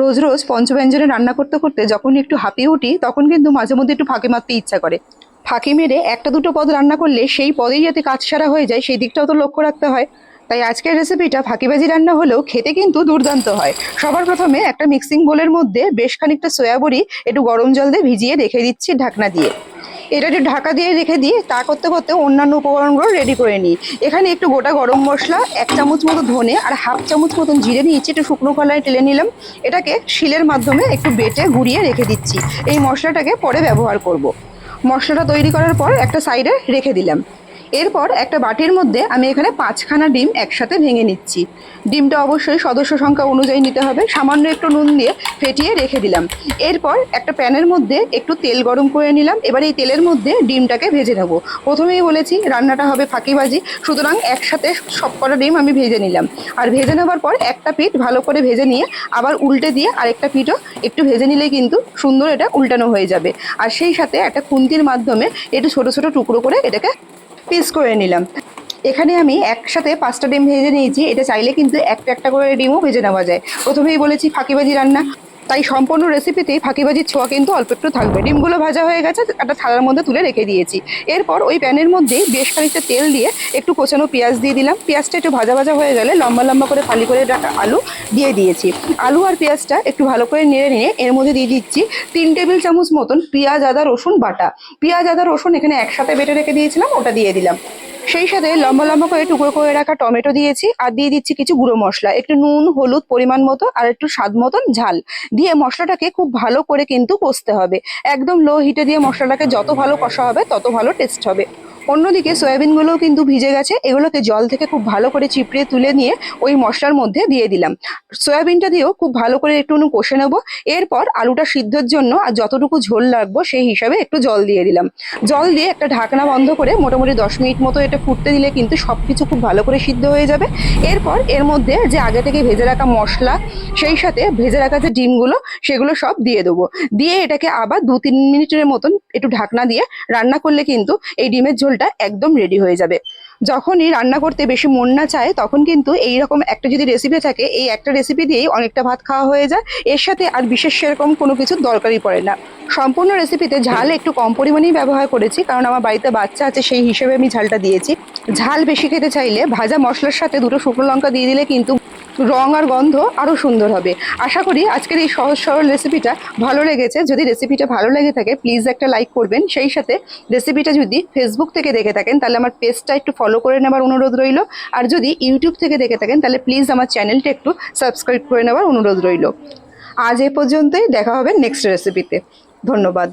রোজ রোজ পঞ্চব্যঞ্জনে রান্না করতে করতে যখন একটু হাঁপিয়ে উঠি তখন কিন্তু মাঝে মধ্যে একটু ফাঁকি মারতে ইচ্ছা করে। ফাঁকি মেরে একটা দুটো পদ রান্না করলে সেই পদেই যাতে কাজ সারা হয়ে যায় সেই দিকটাও তো লক্ষ্য রাখতে হয়। তাই আজকের রেসিপিটা ফাঁকিবাজি রান্না হলেও খেতে কিন্তু দুর্দান্ত হয়। সবার প্রথমে একটা মিক্সিং বোলের মধ্যে বেশ খানিকটা সয়া বড়ি একটু গরম জল দিয়ে ভিজিয়ে রেখে দিচ্ছি ঢাকনা দিয়ে। এটা একটু ঢাকা দিয়ে রেখে দিয়ে তা করতে করতে অন্যান্য উপকরণগুলো রেডি করে নিই। এখানে একটু গোটা গরম মশলা, 1 চামচ মতো ধনে আর 1/2 চামচ মতন জিরে নিয়েছি, একটু শুকনো খোলায় টেলে নিলাম। এটাকে শিলের মাধ্যমে একটু বেটে গুঁড়িয়ে রেখে দিচ্ছি। এই মশলাটাকে পরে ব্যবহার করব। মশলাটা তৈরি করার পর একটা সাইডে রেখে দিলাম। এরপর একটা বাটির মধ্যে আমি এখানে 5খানা ডিম একসাথে ভেঙে নিচ্ছি। ডিমটা অবশ্যই সদস্য সংখ্যা অনুযায়ী নিতে হবে। সামান্য একটু নুন দিয়ে ফেটিয়ে রেখে দিলাম। এরপর একটা প্যানের মধ্যে একটু তেল গরম করে নিলাম। এবার এই তেলের মধ্যে ডিমটাকে ভেজে নেব। প্রথমেই বলেছি রান্নাটা হবে ফাঁকিবাজি, সুতরাং একসাথে সবকটা ডিম আমি ভেজে নিলাম। আর ভেজে নেবার পর একটা পিঠ ভালো করে ভেজে নিয়ে আবার উল্টে দিয়ে আরেকটা পিঠও একটু ভেজে নিলে কিন্তু সুন্দর এটা উল্টানো হয়ে যাবে। আর সেই সাথে একটা খুন্তির মাধ্যমে একটু ছোট ছোট টুকরো করে এটাকে পিস করে নিলাম। এখানে আমি একসাথে 5টা ডিম ভেজে নিয়েছি। এটা চাইলে কিন্তু একটা একটা করে ডিমও ভেজে নেওয়া যায়। প্রথমেই বলেছি ফাঁকিবাজি রান্না, তাই সম্পূর্ণ রেসিপিতেই ফাঁকিবাজির ছোঁয়া কিন্তু অল্প একটু থাকবে। ডিমগুলো ভাজা হয়ে গেছে, একটা থালার মধ্যে তুলে রেখে দিয়েছি। এরপর ওই প্যানের মধ্যেই বেশ খানিকটা তেল দিয়ে একটু কোচানো পেঁয়াজ দিয়ে দিলাম। পেঁয়াজটা একটু ভাজা ভাজা হয়ে গেলে লম্বা লম্বা করে ফালি করে রাখা আলু দিয়ে দিয়েছি। আলু আর পেঁয়াজটা একটু ভালো করে নেড়ে নিয়ে এর মধ্যে দিয়ে দিচ্ছি 3 টেবিল চামচ মতন পেঁয়াজ আদা রসুন বাটা। পেঁয়াজ আদা রসুন এখানে একসাথে বেটে রেখে দিয়েছিলাম, ওটা দিয়ে দিলাম। সেই সাথে লম্বা লম্বা করে টুকরো করে রাখা টমেটো দিয়েছি আর দিয়ে দিচ্ছি কিছু গুঁড়ো মশলা, একটু নুন হলুদ পরিমাণ মতো আর একটু স্বাদ মতন ঝাল দিয়ে মশলাটাকে খুব ভালো করে কিন্তু কষতে হবে। একদম লো হিটে দিয়ে মশলাটাকে যত ভালো কষা হবে তত ভালো টেস্ট হবে। অন্যদিকে সয়াবিনগুলোও কিন্তু ভিজে গেছে, এগুলোকে জল থেকে খুব ভালো করে চিপড়ে তুলে নিয়ে ওই মশলার মধ্যে দিয়ে দিলাম। সয়াবিনটা দিয়েও খুব ভালো করে একটু কষে নেবো। এরপর আলুটা সিদ্ধর জন্য আর যতটুকু ঝোল লাগবো সেই হিসাবে একটু জল দিয়ে দিলাম। জল দিয়ে একটা ঢাকনা বন্ধ করে মোটামুটি 10 মিনিট মতো এটা ফুটতে দিলে কিন্তু সবকিছু খুব ভালো করে সিদ্ধ হয়ে যাবে। এরপর এর মধ্যে যে আগে থেকে ভেজে রাখা মশলা, সেই সাথে ভেজে রাখা যে ডিমগুলো সেগুলো সব দিয়ে দেবো। দিয়ে এটাকে আবার 2-3 মিনিটের মতন একটু ঢাকনা দিয়ে রান্না করলে কিন্তু এই ডিমের ঝোলটা একদম রেডি হয়ে যাবে। যখনই রান্না করতে বেশি মন না চায় তখন কিন্তু এইরকম একটা যদি রেসিপি থাকে, এই একটা রেসিপি দিয়েই অনেকটা ভাত খাওয়া হয়ে যায়। এর সাথে আর বিশেষ সেরকম কোনো কিছুর দরকারই পড়ে না। সম্পূর্ণ রেসিপিতে ঝাল একটু কম পরিমাণেই ব্যবহার করেছি, কারণ আমার বাড়িতে বাচ্চা আছে সেই হিসেবে আমি ঝালটা দিয়েছি। ঝাল বেশি খেতে চাইলে ভাজা মশলার সাথে 2টো শুকনো লঙ্কা দিয়ে দিলে কিন্তু রং আর গন্ধ আরও সুন্দর হবে। আশা করি আজকের এই সহজ সরল রেসিপিটা ভালো লেগেছে। যদি রেসিপিটা ভালো লেগে থাকে প্লিজ একটা লাইক করবেন। সেই সাথে রেসিপিটা যদি ফেসবুক থেকে দেখে থাকেন তাহলে আমার পেজটা একটু ফলো করে নেবার অনুরোধ রইল। আর যদি ইউটিউব থেকে দেখে থাকেন তাহলে প্লিজ আমার চ্যানেলটা একটু সাবস্ক্রাইব করে নেবার অনুরোধ রইল। আজ এ পর্যন্তই, দেখা হবে নেক্সট রেসিপিতে। ধন্যবাদ।